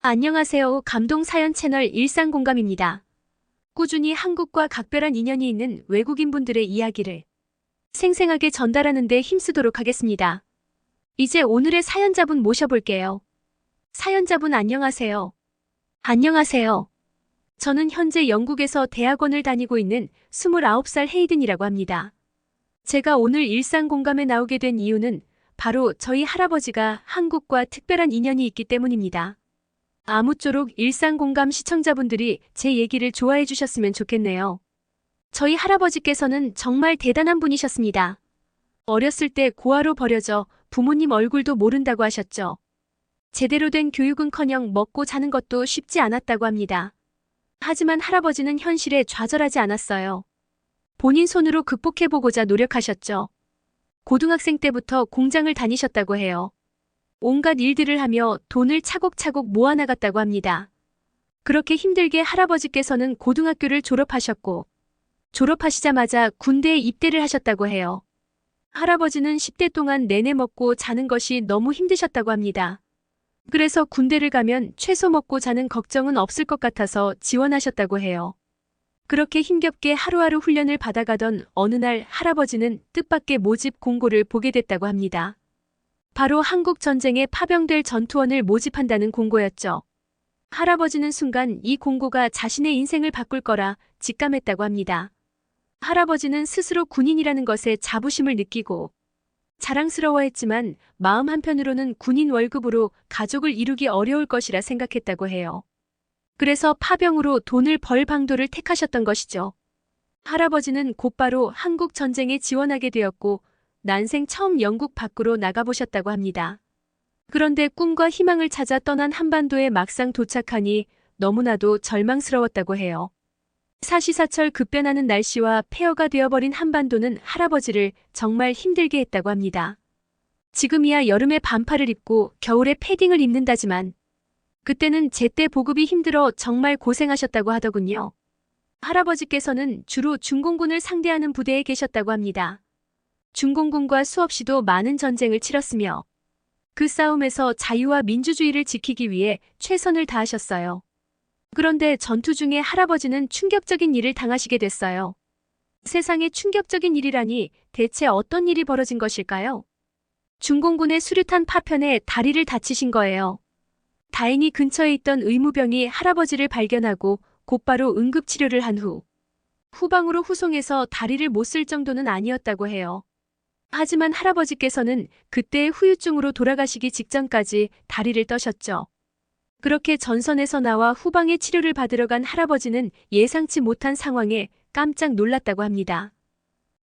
안녕하세요. 감동사연 채널 일상공감입니다. 꾸준히 한국과 각별한 인연이 있는 외국인분들의 이야기를 생생하게 전달하는 데 힘쓰도록 하겠습니다. 이제 오늘의 사연자분 모셔볼게요. 사연자분 안녕하세요. 안녕하세요. 저는 현재 영국에서 대학원을 다니고 있는 29살 헤이든이라고 합니다. 제가 오늘 일상공감에 나오게 된 이유는 바로 저희 할아버지가 한국과 특별한 인연이 있기 때문입니다. 아무쪼록 일상공감 시청자분들이 제 얘기를 좋아해 주셨으면 좋겠네요. 저희 할아버지께서는 정말 대단한 분이셨습니다. 어렸을 때 고아로 버려져 부모님 얼굴도 모른다고 하셨죠. 제대로 된 교육은커녕 먹고 자는 것도 쉽지 않았다고 합니다. 하지만 할아버지는 현실에 좌절하지 않았어요. 본인 손으로 극복해보고자 노력하셨죠. 고등학생 때부터 공장을 다니셨다고 해요. 온갖 일들을 하며 돈을 차곡차곡 모아나갔다고 합니다. 그렇게 힘들게 할아버지께서는 고등학교를 졸업하셨고 졸업하시자마자 군대에 입대를 하셨다고 해요. 할아버지는 10대 동안 내내 먹고 자는 것이 너무 힘드셨다고 합니다. 그래서 군대를 가면 최소 먹고 자는 걱정은 없을 것 같아서 지원하셨다고 해요. 그렇게 힘겹게 하루하루 훈련을 받아가던 어느 날 할아버지는 뜻밖의 모집 공고를 보게 됐다고 합니다. 바로 한국 전쟁에 파병될 전투원을 모집한다는 공고였죠. 할아버지는 순간 이 공고가 자신의 인생을 바꿀 거라 직감했다고 합니다. 할아버지는 스스로 군인이라는 것에 자부심을 느끼고 자랑스러워했지만 마음 한편으로는 군인 월급으로 가족을 이루기 어려울 것이라 생각했다고 해요. 그래서 파병으로 돈을 벌 방도를 택하셨던 것이죠. 할아버지는 곧바로 한국 전쟁에 지원하게 되었고 난생 처음 영국 밖으로 나가보셨다고 합니다. 그런데 꿈과 희망을 찾아 떠난 한반도에 막상 도착하니 너무나도 절망스러웠다고 해요. 사시사철 급변하는 날씨와 폐허가 되어버린 한반도는 할아버지를 정말 힘들게 했다고 합니다. 지금이야 여름에 반팔을 입고 겨울에 패딩을 입는다지만 그때는 제때 보급이 힘들어 정말 고생하셨다고 하더군요. 할아버지께서는 주로 중공군을 상대하는 부대에 계셨다고 합니다. 중공군과 수없이도 많은 전쟁을 치렀으며 그 싸움에서 자유와 민주주의를 지키기 위해 최선을 다하셨어요. 그런데 전투 중에 할아버지는 충격적인 일을 당하시게 됐어요. 세상에 충격적인 일이라니 대체 어떤 일이 벌어진 것일까요? 중공군의 수류탄 파편에 다리를 다치신 거예요. 다행히 근처에 있던 의무병이 할아버지를 발견하고 곧바로 응급치료를 한 후 후방으로 후송해서 다리를 못 쓸 정도는 아니었다고 해요. 하지만 할아버지께서는 그때의 후유증으로 돌아가시기 직전까지 다리를 떠셨죠. 그렇게 전선에서 나와 후방의 치료를 받으러 간 할아버지는 예상치 못한 상황에 깜짝 놀랐다고 합니다.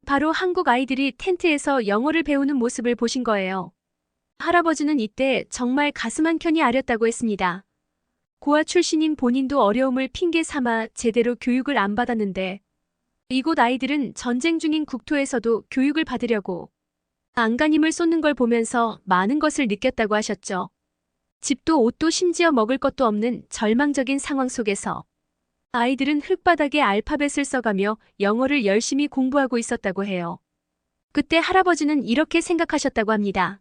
바로 한국 아이들이 텐트에서 영어를 배우는 모습을 보신 거예요. 할아버지는 이때 정말 가슴 한켠이 아렸다고 했습니다. 고아 출신인 본인도 어려움을 핑계 삼아 제대로 교육을 안 받았는데 이곳 아이들은 전쟁 중인 국토에서도 교육을 받으려고 안간힘을 쏟는 걸 보면서 많은 것을 느꼈다고 하셨죠. 집도 옷도 심지어 먹을 것도 없는 절망적인 상황 속에서 아이들은 흙바닥에 알파벳을 써가며 영어를 열심히 공부하고 있었다고 해요. 그때 할아버지는 이렇게 생각하셨다고 합니다.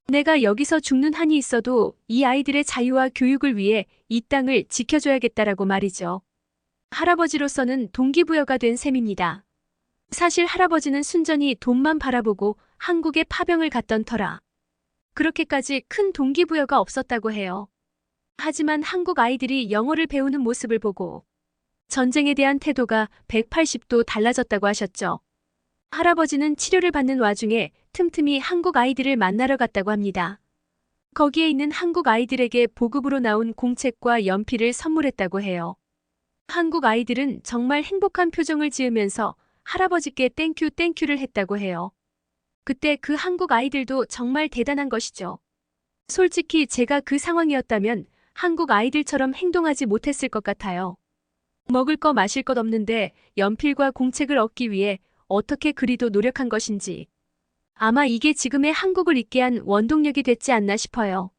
내가 여기서 죽는 한이 있어도 이 아이들의 자유와 교육을 위해 이 땅을 지켜줘야겠다라고 말이죠. 할아버지로서는 동기부여가 된 셈입니다. 사실 할아버지는 순전히 돈만 바라보고 한국에 파병을 갔던 터라 그렇게까지 큰 동기부여가 없었다고 해요. 하지만 한국 아이들이 영어를 배우는 모습을 보고 전쟁에 대한 태도가 180도 달라졌다고 하셨죠. 할아버지는 치료를 받는 와중에 틈틈이 한국 아이들을 만나러 갔다고 합니다. 거기에 있는 한국 아이들에게 보급으로 나온 공책과 연필을 선물했다고 해요. 한국 아이들은 정말 행복한 표정을 지으면서 할아버지께 땡큐 땡큐를 했다고 해요. 그때 그 한국 아이들도 정말 대단한 것이죠. 솔직히 제가 그 상황이었다면 한국 아이들처럼 행동하지 못했을 것 같아요. 먹을 거 마실 것 없는데 연필과 공책을 얻기 위해 어떻게 그리도 노력한 것인지 아마 이게 지금의 한국을 있게 한 원동력이 됐지 않나 싶어요.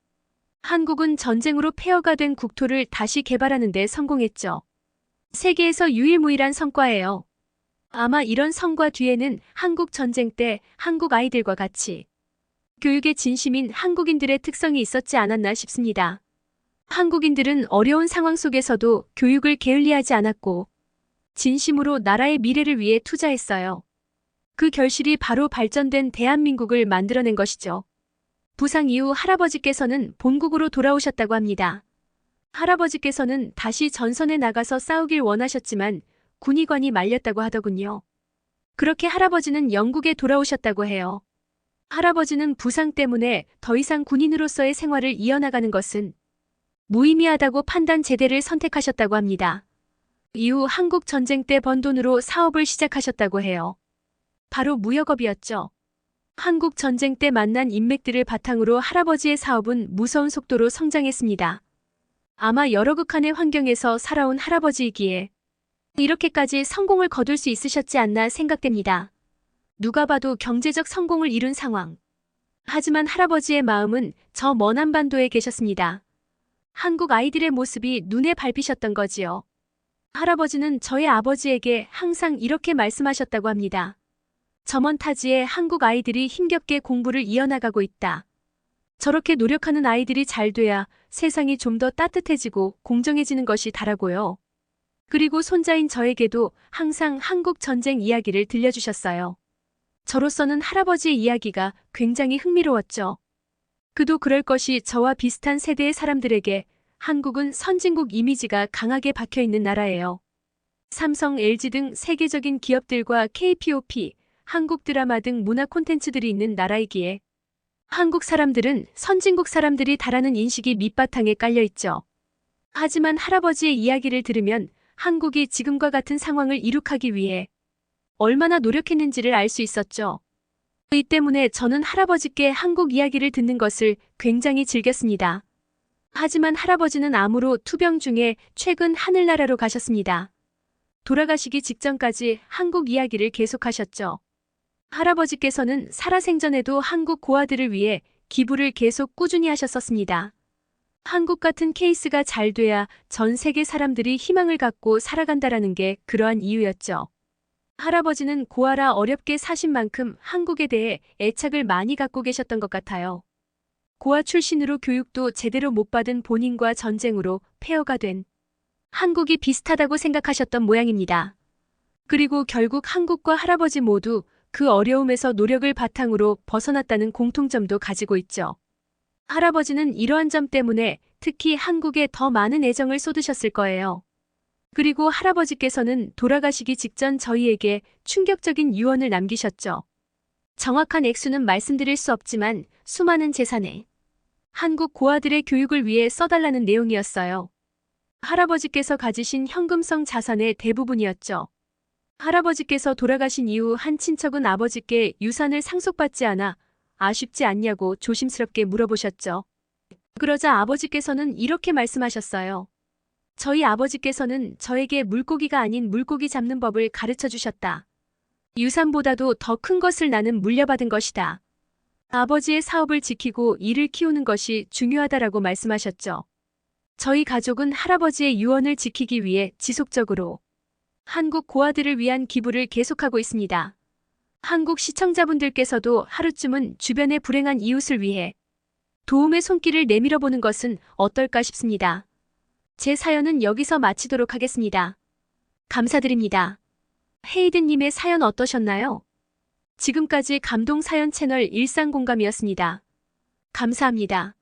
한국은 전쟁으로 폐허가 된 국토를 다시 개발하는 데 성공했죠. 세계에서 유일무이한 성과예요. 아마 이런 성과 뒤에는 한국 전쟁 때 한국 아이들과 같이 교육에 진심인 한국인들의 특성이 있었지 않았나 싶습니다. 한국인들은 어려운 상황 속에서도 교육을 게을리하지 않았고 진심으로 나라의 미래를 위해 투자했어요. 그 결실이 바로 발전된 대한민국을 만들어낸 것이죠. 부상 이후 할아버지께서는 본국으로 돌아오셨다고 합니다. 할아버지께서는 다시 전선에 나가서 싸우길 원하셨지만 군의관이 말렸다고 하더군요. 그렇게 할아버지는 영국에 돌아오셨다고 해요. 할아버지는 부상 때문에 더 이상 군인으로서의 생활을 이어나가는 것은 무의미하다고 판단 제대를 선택하셨다고 합니다. 이후 한국 전쟁 때 번 돈으로 사업을 시작하셨다고 해요. 바로 무역업이었죠. 한국 전쟁 때 만난 인맥들을 바탕으로 할아버지의 사업은 무서운 속도로 성장했습니다. 아마 여러 극한의 환경에서 살아온 할아버지이기에 이렇게까지 성공을 거둘 수 있으셨지 않나 생각됩니다. 누가 봐도 경제적 성공을 이룬 상황. 하지만 할아버지의 마음은 저 먼 한반도에 계셨습니다. 한국 아이들의 모습이 눈에 밟히셨던 거지요. 할아버지는 저희 아버지에게 항상 이렇게 말씀하셨다고 합니다. 저 먼 타지에 한국 아이들이 힘겹게 공부를 이어나가고 있다. 저렇게 노력하는 아이들이 잘 돼야 세상이 좀 더 따뜻해지고 공정해지는 것이 다라고요. 그리고 손자인 저에게도 항상 한국 전쟁 이야기를 들려주셨어요. 저로서는 할아버지의 이야기가 굉장히 흥미로웠죠. 그도 그럴 것이 저와 비슷한 세대의 사람들에게 한국은 선진국 이미지가 강하게 박혀있는 나라예요. 삼성, LG 등 세계적인 기업들과 K-POP, 한국 드라마 등 문화 콘텐츠들이 있는 나라이기에 한국 사람들은 선진국 사람들이 다라는 인식이 밑바탕에 깔려있죠. 하지만 할아버지의 이야기를 들으면 한국이 지금과 같은 상황을 이룩하기 위해 얼마나 노력했는지를 알 수 있었죠. 이 때문에 저는 할아버지께 한국 이야기를 듣는 것을 굉장히 즐겼습니다. 하지만 할아버지는 암으로 투병 중에 최근 하늘나라로 가셨습니다. 돌아가시기 직전까지 한국 이야기를 계속하셨죠. 할아버지께서는 살아생전에도 한국 고아들을 위해 기부를 계속 꾸준히 하셨었습니다. 한국 같은 케이스가 잘 돼야 전 세계 사람들이 희망을 갖고 살아간다라는 게 그러한 이유였죠. 할아버지는 고아라 어렵게 사신 만큼 한국에 대해 애착을 많이 갖고 계셨던 것 같아요. 고아 출신으로 교육도 제대로 못 받은 본인과 전쟁으로 폐허가 된 한국이 비슷하다고 생각하셨던 모양입니다. 그리고 결국 한국과 할아버지 모두 그 어려움에서 노력을 바탕으로 벗어났다는 공통점도 가지고 있죠. 할아버지는 이러한 점 때문에 특히 한국에 더 많은 애정을 쏟으셨을 거예요. 그리고 할아버지께서는 돌아가시기 직전 저희에게 충격적인 유언을 남기셨죠. 정확한 액수는 말씀드릴 수 없지만 수많은 재산에 한국 고아들의 교육을 위해 써달라는 내용이었어요. 할아버지께서 가지신 현금성 자산의 대부분이었죠. 할아버지께서 돌아가신 이후 한 친척은 아버지께 유산을 상속받지 않아 아쉽지 않냐고 조심스럽게 물어보셨죠. 그러자 아버지께서는 이렇게 말씀하셨어요. 저희 아버지께서는 저에게 물고기가 아닌 물고기 잡는 법을 가르쳐 주셨다. 유산보다도 더 큰 것을 나는 물려받은 것이다. 아버지의 사업을 지키고 이를 키우는 것이 중요하다라고 말씀하셨죠. 저희 가족은 할아버지의 유언을 지키기 위해 지속적으로 한국 고아들을 위한 기부를 계속하고 있습니다. 한국 시청자분들께서도 하루쯤은 주변의 불행한 이웃을 위해 도움의 손길을 내밀어 보는 것은 어떨까 싶습니다. 제 사연은 여기서 마치도록 하겠습니다. 감사드립니다. 헤이든님의 사연 어떠셨나요? 지금까지 감동사연 채널 일상공감이었습니다. 감사합니다.